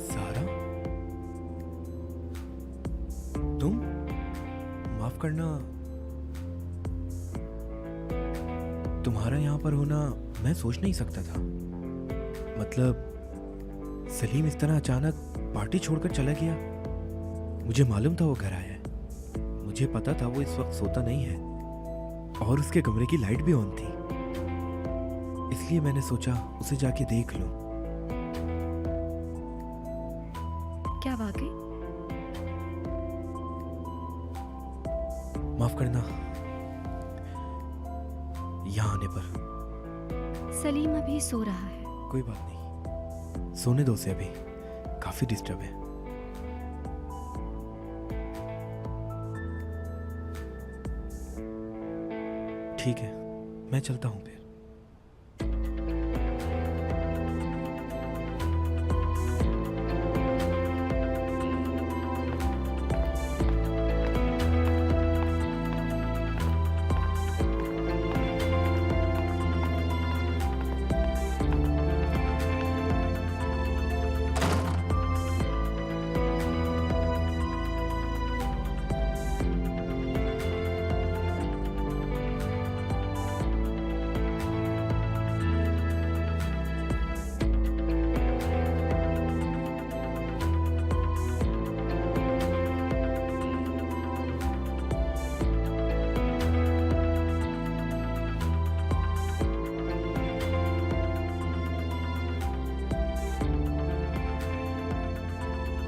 सारा, तुम माफ करना, तुम्हारा यहां पर होना मैं सोच नहीं सकता था। मतलब सलीम इस तरह अचानक पार्टी छोड़कर चला गया। मुझे मालूम था वो घर आया है, मुझे पता था वो इस वक्त सोता नहीं है और उसके कमरे की लाइट भी ऑन थी, इसलिए मैंने सोचा उसे जाके देख लूं। क्या वाकई? माफ करना, यहाँ आने पर। सलीम अभी सो रहा है। कोई बात नहीं, सोने दो उसे, अभी काफी डिस्टर्ब है। ठीक है, मैं चलता हूं फिर।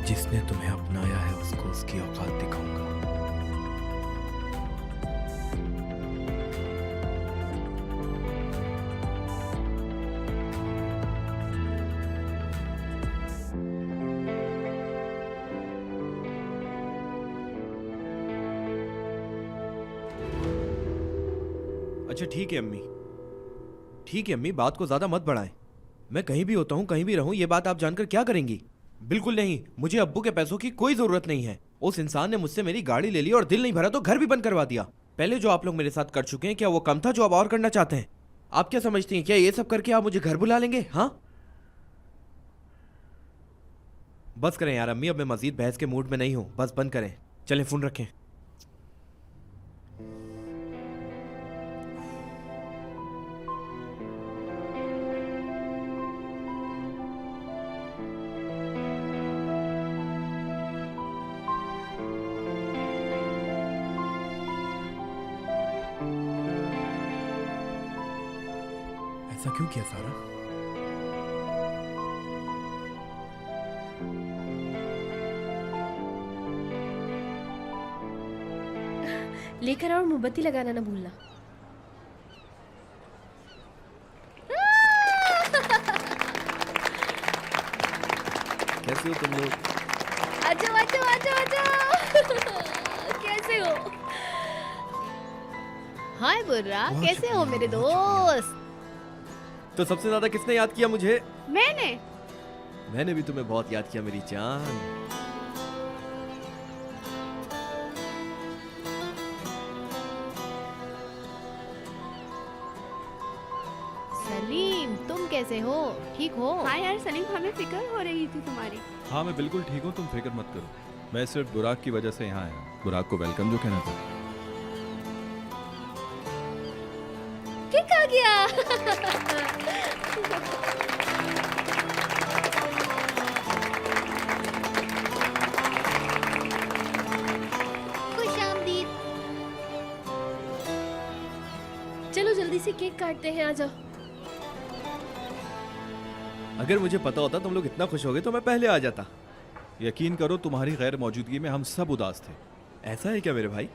जिसने तुम्हें अपनाया है उसको उसकी औकात दिखाऊंगा। अच्छा ठीक है अम्मी, ठीक है अम्मी, बात को ज्यादा मत बढ़ाएं। मैं कहीं भी होता हूँ, कहीं भी रहूं, ये बात आप जानकर क्या करेंगी? बिल्कुल नहीं, मुझे अब्बू के पैसों की कोई जरूरत नहीं है। उस इंसान ने मुझसे मेरी गाड़ी ले ली और दिल नहीं भरा तो घर भी बंद करवा दिया। पहले जो आप लोग मेरे साथ कर चुके हैं, क्या वो कम था जो आप और करना चाहते हैं? आप क्या समझती हैं, क्या ये सब करके आप मुझे घर बुला लेंगे? हाँ, बस करें यार अम्मी, अब मैं मजीद बहस के मूड में नहीं हूं, बस बंद करें। चलें, फोन रखें। ऐसा क्यों किया सारा? लेकर और मोमबत्ती लगाना ना भूलना। कैसे हो तुम लोग? आजा आजा आजा आजा। कैसे हो? हाय बुर्रा, बहुत कैसे हो शुक्रिया, मेरे बहुत दोस्त? तो सबसे ज्यादा किसने याद किया मुझे? मैंने। मैंने भी तुम्हें बहुत याद किया मेरी जान। सलीम, तुम कैसे हो? ठीक हो? हाँ यार सलीम, हमें फिक्र हो रही थी तुम्हारी। हाँ मैं बिल्कुल ठीक हूँ, तुम फिक्र मत करो। मैं सिर्फ बुराक की वजह से यहाँ आया। बुराक को वेलकम जो कहना था। किक आ गया। खुश आमदीद। चलो जल्दी से केक काटते हैं, आ जाओ। अगर मुझे पता होता तुम लोग इतना खुश हो गए तो मैं पहले आ जाता। यकीन करो तुम्हारी गैर मौजूदगी में हम सब उदास थे। ऐसा है क्या मेरे भाई?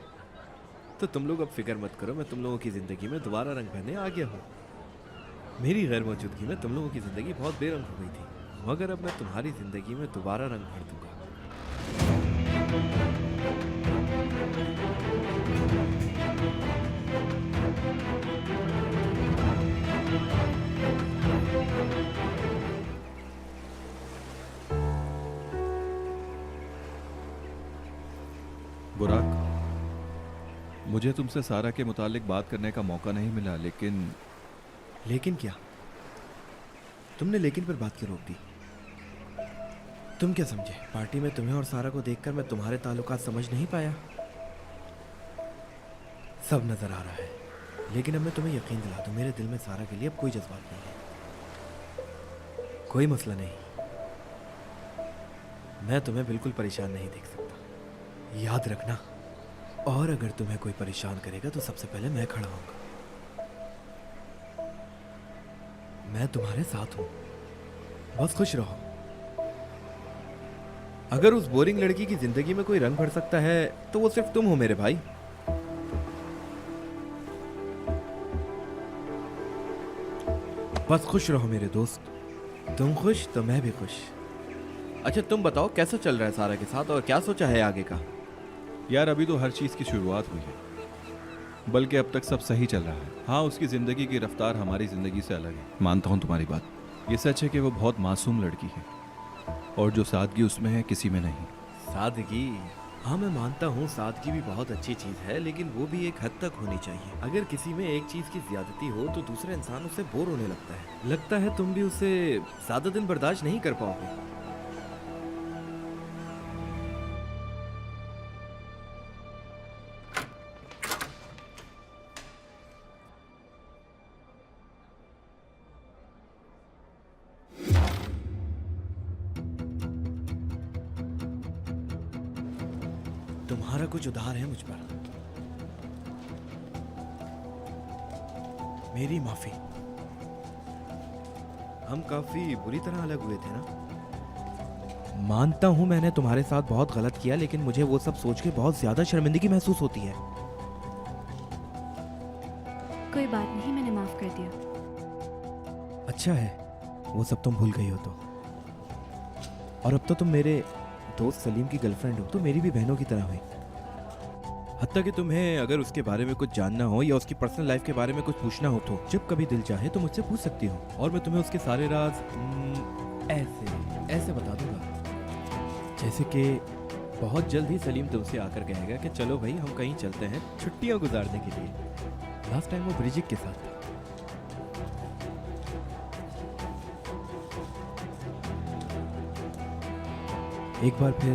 तो तुम लोग अब फिक्र मत करो, मैं तुम लोगों की जिंदगी में दोबारा रंग भरने आ गया हूँ। मेरी गैर मौजूदगी में तुम लोगों की जिंदगी बहुत बेरंग हो गई थी, मगर अब मैं तुम्हारी जिंदगी में दोबारा रंग भर दूंगा। बुराक, मुझे तुमसे सारा के मुतालिक बात करने का मौका नहीं मिला, लेकिन लेकिन क्या? तुमने लेकिन पर बात क्यों रोक दी? तुम क्या समझे? पार्टी में तुम्हें और सारा को देखकर मैं तुम्हारे ताल्लुकात समझ नहीं पाया? सब नजर आ रहा है, लेकिन अब मैं तुम्हें यकीन दिला दूं, मेरे दिल में सारा के लिए अब कोई जज्बात नहीं है। कोई मसला नहीं, मैं तुम्हें बिल्कुल परेशान नहीं देख सकता, याद रखना। और अगर तुम्हें कोई परेशान करेगा तो सबसे पहले मैं खड़ा होऊंगा। मैं तुम्हारे साथ हूं, बस खुश रहो। अगर उस बोरिंग लड़की की जिंदगी में कोई रंग भर सकता है तो वो सिर्फ तुम हो मेरे भाई। बस खुश रहो मेरे दोस्त, तुम खुश तो मैं भी खुश। अच्छा तुम बताओ, कैसा चल रहा है सारा के साथ और क्या सोचा है आगे का? यार अभी तो हर चीज़ की शुरुआत हुई है, बल्कि अब तक सब सही चल रहा है। हाँ, उसकी ज़िंदगी की रफ्तार हमारी ज़िंदगी से अलग है, मानता हूँ तुम्हारी बात। ये सच है कि वो बहुत मासूम लड़की है और जो सादगी उसमें है किसी में नहीं। सादगी? हाँ मैं मानता हूँ सादगी भी बहुत अच्छी चीज़ है, लेकिन वो भी एक हद तक होनी चाहिए। अगर किसी में एक चीज़ की ज्यादती हो तो दूसरा इंसान उससे बोर होने लगता है। लगता है तुम भी उसे ज्यादा दिन बर्दाश्त नहीं कर पाओगे। तुम्हारा कुछ उधार है मुझ पर, मेरी माफी। हम काफी बुरी तरह अलग हुए थे ना? मानता हूं मैंने तुम्हारे साथ बहुत गलत किया, लेकिन मुझे वो सब सोच के बहुत ज्यादा शर्मिंदगी महसूस होती है। कोई बात नहीं, मैंने माफ कर दिया। अच्छा है, वो सब तुम भूल गई हो तो। और अब तो तुम मेरे दोस्त सलीम की गर्लफ्रेंड हो, तो मेरी भी बहनों की तरह हुई। हत्ता कि तुम्हें अगर उसके बारे में कुछ जानना हो या उसकी पर्सनल लाइफ के बारे में कुछ पूछना हो तो जब कभी दिल चाहे तो मुझसे पूछ सकती हो, और मैं तुम्हें उसके सारे राज ऐसे ऐसे बता दूंगा। जैसे कि बहुत जल्द ही सलीम तुमसे आकर कहेगा कि चलो भाई हम कहीं चलते हैं छुट्टियां गुजारने के लिए। लास्ट टाइम वो ब्रिजिक के साथ था। एक बार फिर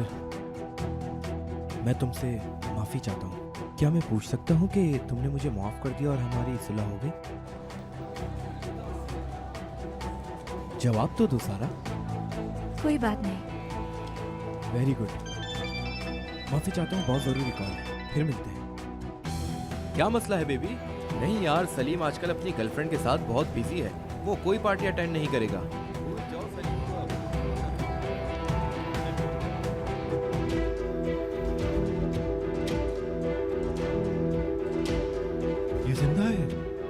मैं तुमसे माफी चाहता हूँ। क्या मैं पूछ सकता हूँ कि तुमने मुझे माफ कर दिया और हमारी सुलह हो गई? जवाब तो दो सारा। कोई बात नहीं। Very good. माफी चाहता हूँ, बहुत जरूरी कॉल है, फिर मिलते हैं। क्या मसला है बेबी? नहीं यार, सलीम आजकल अपनी गर्लफ्रेंड के साथ बहुत बिजी है, वो कोई पार्टी अटेंड नहीं करेगा। ये जिंदा है?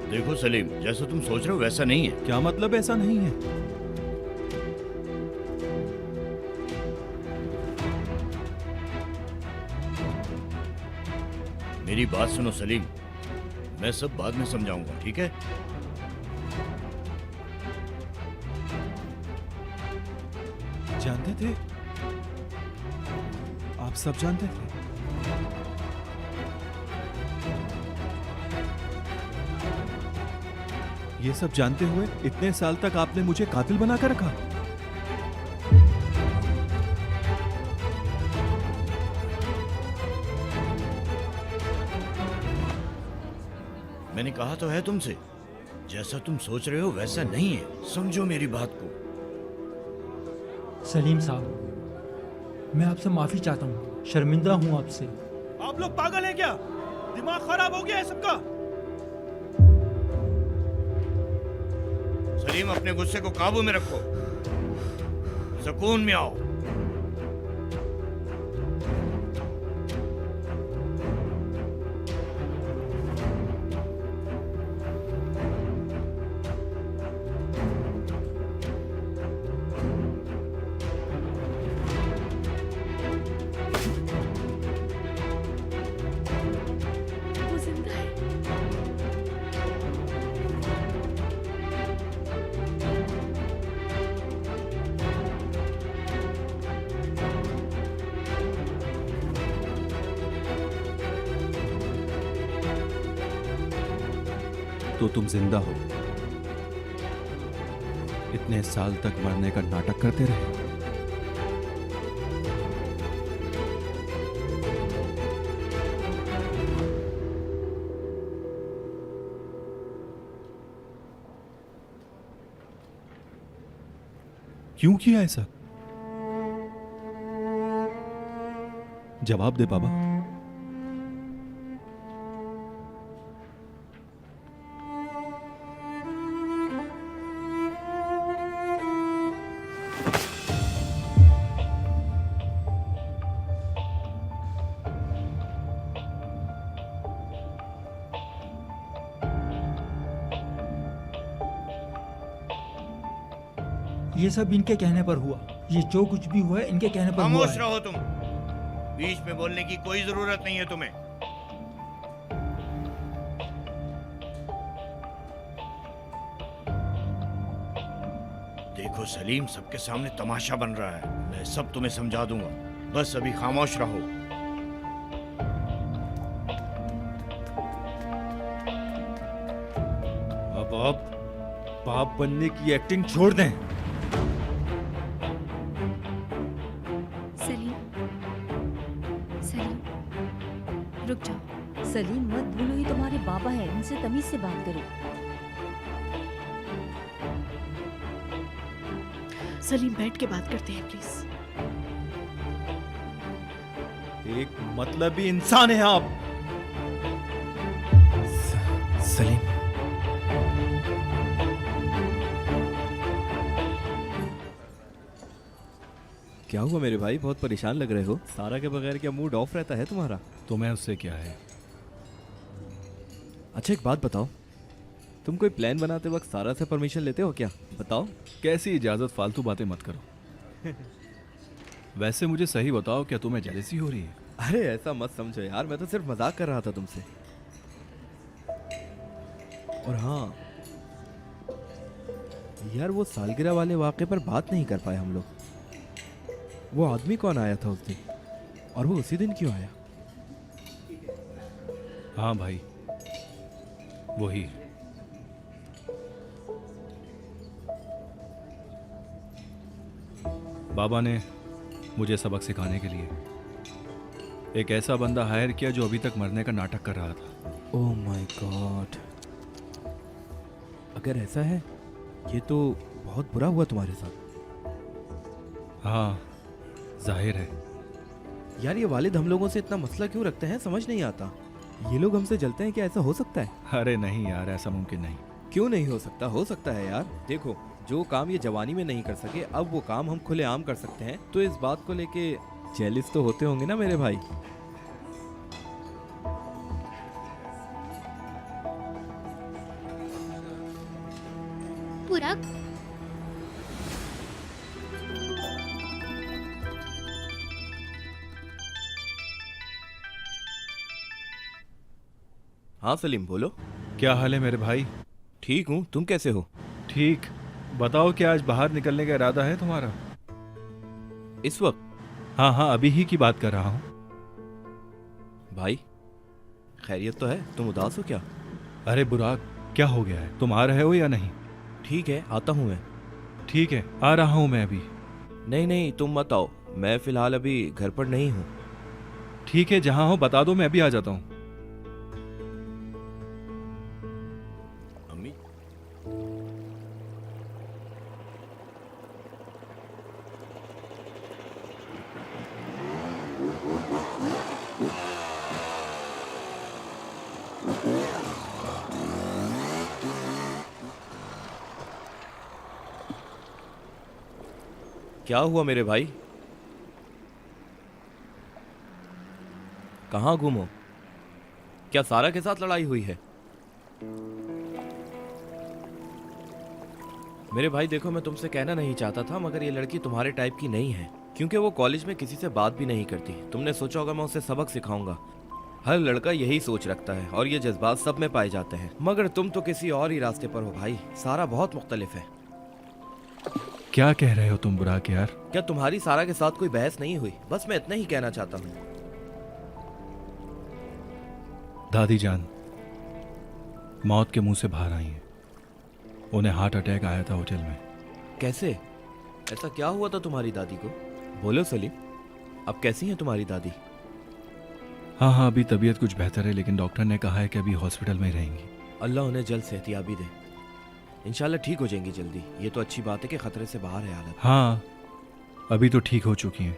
देखो सलीम, जैसा तुम सोच रहे हो वैसा नहीं है। क्या मतलब ऐसा नहीं है? मेरी बात सुनो सलीम, मैं सब बाद में समझाऊंगा, ठीक है? जानते थे? आप सब जानते थे? ये सब जानते हुए इतने साल तक आपने मुझे कातिल बनाकर रखा? मैंने कहा तो है तुमसे, जैसा तुम सोच रहे हो वैसा नहीं है, समझो मेरी बात को। सलीम साहब, मैं आपसे माफ़ी चाहता हूँ, शर्मिंदा हूँ आपसे। आप लोग पागल हैं क्या? दिमाग खराब हो गया है सबका। सलीम, अपने गुस्से को काबू में रखो, सुकून में आओ। तो तुम जिंदा हो। इतने साल तक मरने का नाटक करते रहे। क्यों किया ऐसा? जवाब दे बाबा। ये सब इनके कहने पर हुआ। ये जो कुछ भी हुआ है इनके कहने पर हुआ खामोश है। रहो तुम। बीच में बोलने की कोई जरूरत नहीं है तुम्हें। देखो सलीम, सबके सामने तमाशा बन रहा है। मैं सब तुम्हें समझा दूंगा, बस अभी खामोश रहो। अब आप बाप बनने की एक्टिंग छोड़ दें। सलीम, सलीम, रुक जाओ। सलीम मत भूलो, ये तुम्हारे बाबा हैं, उनसे तमीज से बात करो। सलीम, बैठ के बात करते हैं प्लीज। एक मतलबी इंसान है आप। सलीम, क्या हुआ मेरे भाई? बहुत परेशान लग रहे हो। सारा के बगैर क्या मूड ऑफ रहता है तुम्हारा? तुम्हें उससे क्या है? अच्छा एक बात बताओ, तुम कोई प्लान बनाते वक्त सारा से परमिशन लेते हो क्या? बताओ। कैसी इजाजत? फालतू बातें मत करो। वैसे मुझे सही बताओ, क्या तुम्हें जेलसी हो रही है? अरे ऐसा मत समझो यार, मैं तो सिर्फ मजाक कर रहा था तुमसे। और हाँ यार, वो सालगिरह वाले वाक़े पर बात नहीं कर पाए हम लोग। वो आदमी कौन आया था उस दिन, और वो उसी दिन क्यों आया? हाँ भाई, वही। बाबा ने मुझे सबक सिखाने के लिए एक ऐसा बंदा हायर किया जो अभी तक मरने का नाटक कर रहा था। ओह माय गॉड, अगर ऐसा है ये तो बहुत बुरा हुआ तुम्हारे साथ। हाँ, जाहिर है। यार ये वालिद हम लोगों से इतना मसला क्यों रखते हैं, समझ नहीं आता। ये लोग हमसे जलते हैं क्या? ऐसा हो सकता है? अरे नहीं यार, ऐसा मुमकिन नहीं। क्यों नहीं हो सकता? हो सकता है यार। देखो, जो काम ये जवानी में नहीं कर सके, अब वो काम हम खुलेआम कर सकते हैं, तो इस बात को लेके जेलिस तो होते होंगे ना मेरे भाई? पूरा हाँ सलीम बोलो। क्या हाल है मेरे भाई? ठीक हूँ, तुम कैसे हो? ठीक। बताओ, क्या आज बाहर निकलने का इरादा है तुम्हारा? इस वक्त? हाँ हाँ, अभी ही की बात कर रहा हूँ। भाई खैरियत तो है? तुम उदास हो क्या? अरे बुराक, क्या हो गया है? तुम आ रहे हो या नहीं? ठीक है, आता हूँ मैं। ठीक है, आ रहा हूँ मैं अभी। नहीं नहीं, तुम मत आओ, मैं फिलहाल अभी घर पर नहीं हूँ। ठीक है, जहाँ हो बता दो, मैं अभी आ जाता हूँ। अम्मी, क्या हुआ मेरे भाई? कहाँ गुम हो? क्या सारा के साथ लड़ाई हुई है? मेरे भाई देखो, मैं तुमसे कहना नहीं चाहता था, मगर ये लड़की तुम्हारे टाइप की नहीं है, क्योंकि वो कॉलेज में किसी से बात भी नहीं करती। तुमने सोचा होगा मैं उसे सबक सिखाऊंगा। हर लड़का यही सोच रखता है और ये जज्बात सब में पाए जाते हैं, मगर तुम तो किसी और ही रास्ते पर हो भाई। सारा बहुत मुख्तलिफ है। क्या कह रहे हो तुम बुराक यार? क्या तुम्हारी सारा के साथ कोई बहस नहीं हुई? बस मैं इतना ही कहना चाहता हूँ। दादी जान, मौत के मुंह से बाहर आई हैं। उन्हें हार्ट अटैक आया था होटल में। कैसे? ऐसा क्या हुआ था तुम्हारी दादी को? बोलो सलीम, अब कैसी हैं तुम्हारी दादी? हाँ हाँ, अभी तबीयत कुछ बेहतर है, लेकिन डॉक्टर ने कहा है कि अभी हॉस्पिटल में ही रहेंगी। अल्लाह उन्हें जल्द सेहतियाबी दे। इंशाल्लाह ठीक हो जाएंगी जल्दी। ये तो अच्छी बात है कि खतरे से बाहर है हालत। हाँ, अभी तो ठीक हो चुकी हैं,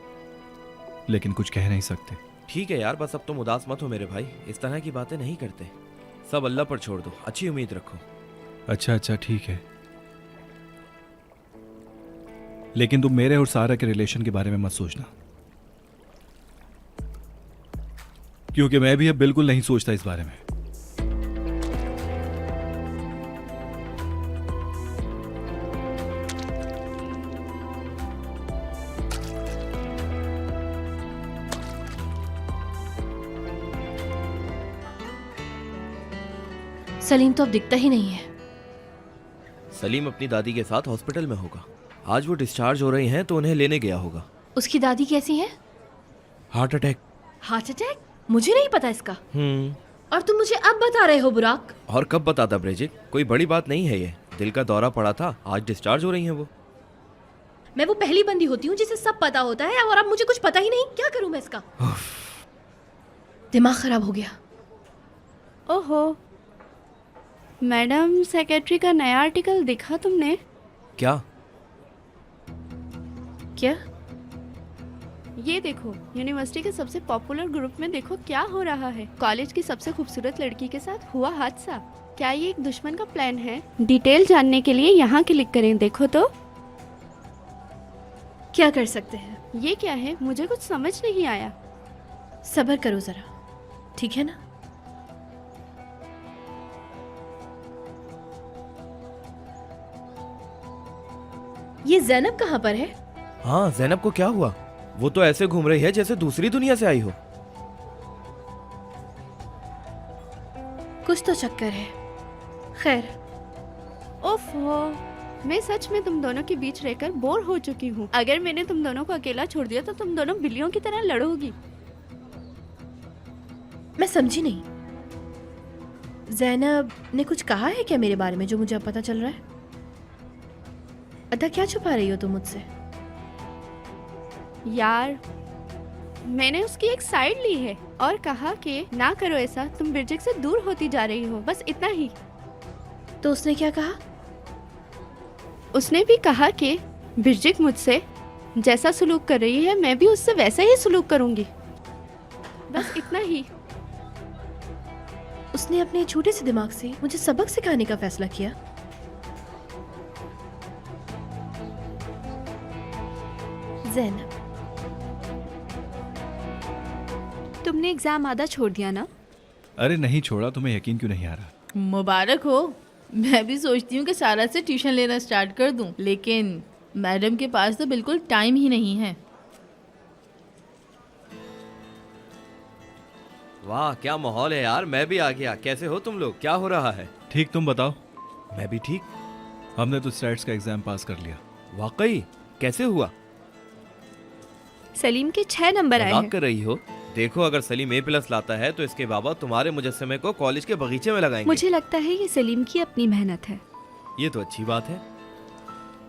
लेकिन कुछ कह नहीं सकते। ठीक है यार, बस अब तुम उदास मत हो मेरे भाई। इस तरह की बातें नहीं करते। सब अल्लाह पर छोड़ दो, अच्छी उम्मीद रखो। अच्छा अच्छा, ठीक है, लेकिन तुम मेरे और सारा के रिलेशन के बारे में मत सोचना, क्योंकि मैं भी अब बिल्कुल नहीं सोचता इस बारे में। सलीम तो अब दिखता ही नहीं है। सलीम अपनी दादी के साथ हॉस्पिटल में होगा। आज वो डिस्चार्ज हो रही हैं तो उन्हें लेने गया होगा। उसकी दादी कैसी है? Heart attack. Heart attack? मुझे नहीं पता इसका। और तुम मुझे अब बता रहे हो बुराक? और कब बताता ब्रिजिट, कोई बड़ी बात नहीं है ये। दिल का दौरा पड़ा था, आज डिस्चार्ज हो रही हैं वो। मैं वो पहली बंदी होती हूँ जिसे सब पता होता है, और अब मुझे कुछ पता ही नहीं। क्या करूँ मैं इसका? दिमाग खराब हो गया। ओहो मैडम, सेक्रेटरी का नया आर्टिकल देखा तुमने? क्या? क्या? ये देखो, यूनिवर्सिटी के सबसे पॉपुलर ग्रुप में देखो क्या हो रहा है। कॉलेज की सबसे खूबसूरत लड़की के साथ हुआ हादसा। क्या ये एक दुश्मन का प्लान है? डिटेल जानने के लिए यहाँ क्लिक करें। देखो तो क्या कर सकते हैं? ये क्या है, मुझे कुछ समझ नहीं आया। सब्र करो जरा, ठीक है ना? ये ज़ैनब कहाँ पर है? हाँ, ज़ैनब को क्या हुआ? वो तो ऐसे घूम रही है जैसे दूसरी दुनिया से आई हो। कुछ तो चक्कर है। खैर। ओफो, मैं सच में तुम दोनों के बीच रहकर बोर हो चुकी हूँ। अगर मैंने तुम दोनों को अकेला छोड़ दिया तो तुम दोनों बिल्लियों की तरह लड़ोगी। मैं समझी नहीं। ज़ैनब ने कुछ कहा है क्या मेरे बारे में जो मुझे अब पता चल रहा है? अदा क्या छुपा रही हो तुम मुझसे? यार, मैंने उसकी एक साइड ली है और कहा कि ना करो ऐसा, तुम बिरजिक से दूर होती जा रही हो, बस इतना ही। तो उसने क्या कहा? उसने भी कहा कि बिरजिक मुझसे जैसा सलूक कर रही है मैं भी उससे वैसा ही सलूक करूंगी, बस इतना ही। उसने अपने छोटे से दिमाग से मुझे सबक सिखाने का फैसला किया। ज़ैनब, तुमने एग्जाम आधा छोड़ दिया ना? अरे नहीं छोड़ा, तुम्हें यकीन क्यों नहीं आ रहा? मुबारक हो। मैं भी सोचती हूँ कि सारा से ट्यूशन लेना स्टार्ट कर दूँ, लेकिन मैडम के पास तो बिल्कुल टाइम ही नहीं है। वाह, क्या माहौल है यार। मैं भी आ गया। कैसे हो तुम लोग? क्या हो रहा है? ठीक, तुम बताओ। मैं भी ठीक। हमने तो स्टैट्स का एग्जाम पास कर लिया। वाकई? कैसे हुआ? सलीम के 6 नंबर आए मजाक हैं। कर रही हो? देखो, अगर सलीम A+ लाता है तो इसके बाबा तुम्हारे मुजस्समे को कॉलेज के बगीचे में लगाएंगे। मुझे लगता है ये सलीम की अपनी मेहनत है। ये तो अच्छी बात है।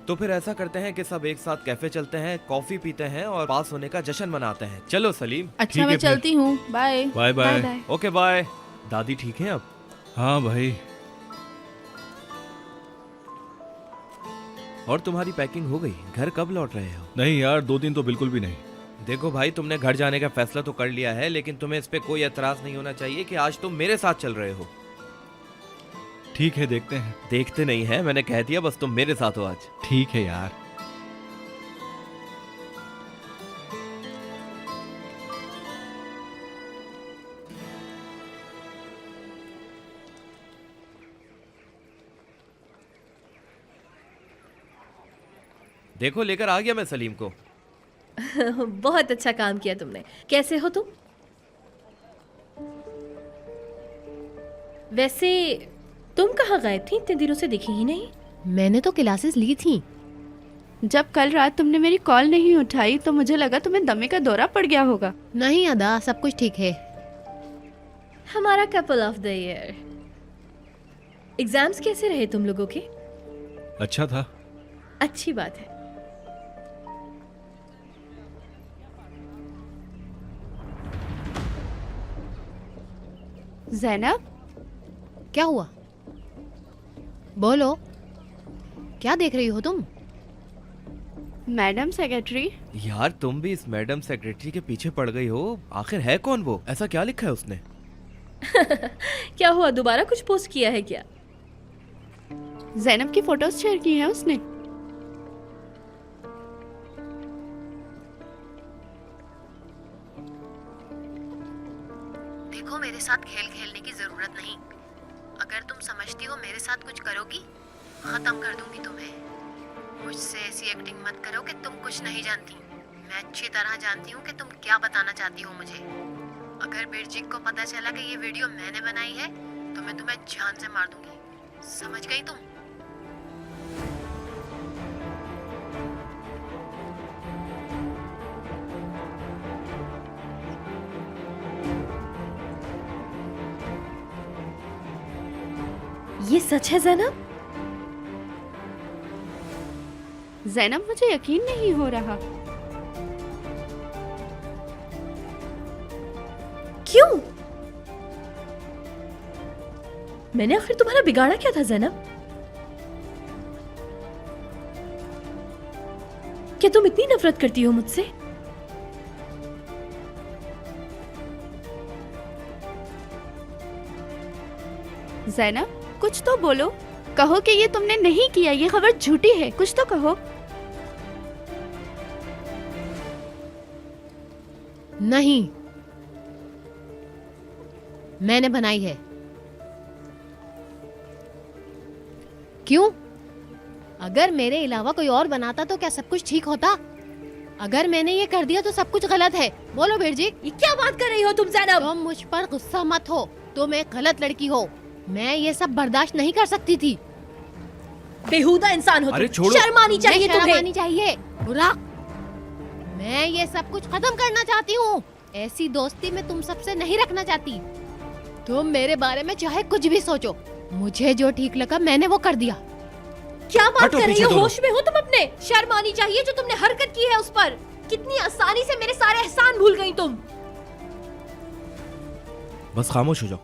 तो फिर ऐसा करते हैं कि सब एक साथ कैफे चलते हैं, कॉफी पीते हैं और पास होने का जश्न मनाते हैं। चलो सलीम। अच्छा, मैं चलती हूँ। Bye bye bye. Bye. Okay bye. दादी ठीक है अब? हाँ भाई। और तुम्हारी पैकिंग हो गई? घर कब लौट रहे हो? नहीं यार, 2 दिन तो बिल्कुल भी नहीं। देखो भाई, तुमने घर जाने का फैसला तो कर लिया है, लेकिन तुम्हें इस पे कोई एतराज नहीं होना चाहिए कि आज तुम मेरे साथ चल रहे हो। ठीक है, देखते हैं। देखते नहीं है, मैंने कह दिया, बस तुम मेरे साथ हो आज। ठीक है यार। देखो, लेकर आ गया मैं सलीम को। बहुत अच्छा काम किया तुमने। कैसे हो तुम? वैसे तुम कहाँ गायब थी? इतने दिनों से दिखी ही नहीं। मैंने तो क्लासेस ली थी। जब कल रात तुमने मेरी कॉल नहीं उठाई तो मुझे लगा तुम्हें दमे का दौरा पड़ गया होगा। नहीं अदा, सब कुछ ठीक है। हमारा couple of the year. Exams कैसे रहे तुम लोगों के? अच्छा था। अच्छी बात है। जैनब, क्या हुआ? बोलो, क्या देख रही हो तुम? Madam secretary. यार तुम भी इस मैडम सेक्रेटरी के पीछे पड़ गई हो। आखिर है कौन वो? ऐसा क्या लिखा है उसने? क्या हुआ, दोबारा कुछ पोस्ट किया है क्या? जैनब की फोटोज शेयर की है उसने। देखो, मेरे साथ खेल खेलने की जरूरत नहीं। अगर तुम समझती हो मेरे साथ कुछ करोगी, खत्म कर दूंगी तुम्हें। मुझसे ऐसी एक्टिंग मत करो कि तुम कुछ नहीं जानती। मैं अच्छी तरह जानती हूँ कि तुम क्या बताना चाहती हो मुझे। अगर बिरजिक को पता चला कि ये वीडियो मैंने बनाई है तो मैं तुम्हें जान से मार दूंगी। समझ गई तुम? ये सच है जैनब? जैनब, मुझे यकीन नहीं हो रहा। क्यों? मैंने आखिर तुम्हारा बिगाड़ा क्या था जैनब? क्या तुम इतनी नफरत करती हो मुझसे? जैनब, कुछ तो बोलो। कहो कि ये तुमने नहीं किया, ये खबर झूठी है। कुछ तो कहो। नहीं, मैंने बनाई है। क्यों? अगर मेरे अलावा कोई और बनाता तो क्या सब कुछ ठीक होता? अगर मैंने ये कर दिया तो सब कुछ गलत है। बोलो बिरजिक, ये क्या बात कर रही हो तुम जैनब? तुम मुझ पर गुस्सा मत हो। तुम एक गलत लड़की हो। मैं ये सब बर्दाश्त नहीं कर सकती थी। बेहुदा इंसान हो अरे तुम। छोड़ो। शर्म आनी चाहिए नहीं, शर्म तुम्हें। आनी चाहिए। बुरा, मैं ये सब कुछ खत्म करना चाहती हूँ। ऐसी दोस्ती मैं तुम सबसे नहीं रखना चाहती। तुम मेरे बारे में चाहे कुछ भी सोचो, मुझे जो ठीक लगा मैंने वो कर दिया। क्या बात हटो कर रही पीछे हो? दोनों। होश में हो तुम अपने? शर्म आनी चाहिए जो तुमने हरकत की है उस पर। कितनी आसानी से मेरे सारे एहसान भूल गई तुम। बस खामोश हो जाओ।